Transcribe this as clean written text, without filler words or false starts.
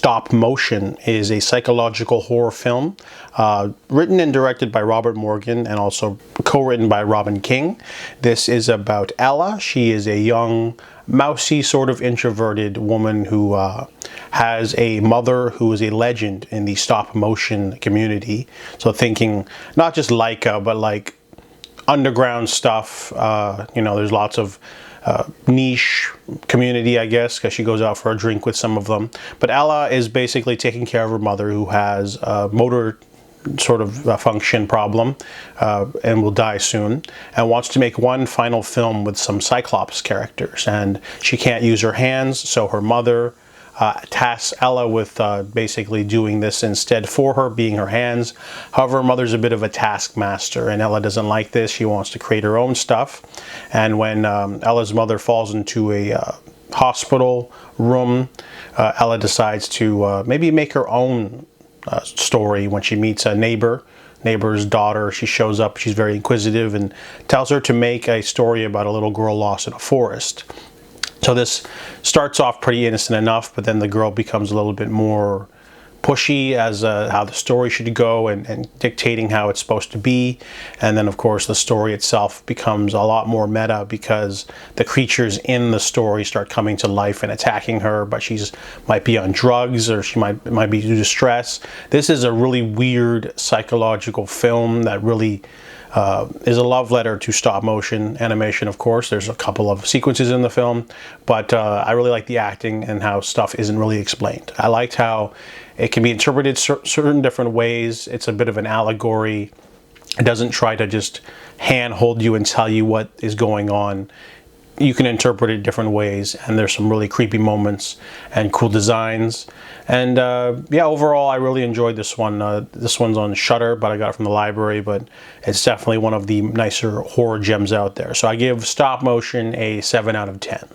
Stopmotion is a psychological horror film written and directed by Robert Morgan and also co-written by Robin King. This is about Ella. She is a young, mousy, sort of introverted woman who has a mother who is a legend in the stop-motion community. So thinking not just Leica, but like underground stuff. You know, there's lots of niche community, I guess, because she goes out for a drink with some of them. But Ella is basically taking care of her mother, who has a motor sort of function problem and will die soon, and wants to make one final film with some Cyclops characters. And she can't use her hands, so her mother tasks Ella with basically doing this instead for her, being her hands. However, her mother's a bit of a taskmaster, and Ella doesn't like this. She wants to create her own stuff. And when Ella's mother falls into a hospital room, Ella decides to maybe make her own story when she meets a neighbor's daughter. She shows up, she's very inquisitive, and tells her to make a story about a little girl lost in a forest. So this starts off pretty innocent enough, but then the girl becomes a little bit more pushy as how the story should go and dictating how it's supposed to be. And then of course the story itself becomes a lot more meta because the creatures in the story start coming to life and attacking her, but she's might be on drugs, or she might be due to stress. This is a really weird psychological film that really is a love letter to stop motion animation. Of course, there's a couple of sequences in the film, but I really like the acting and how stuff isn't really explained. I liked how it can be interpreted certain different ways. It's a bit of an allegory. It doesn't try to just handhold you and tell you what is going on. You can interpret it different ways, and there's some really creepy moments and cool designs. And yeah, overall I really enjoyed this one. This one's on Shudder, but I got it from the library, but it's definitely one of the nicer horror gems out there. So I give Stop Motion a 7 out of 10.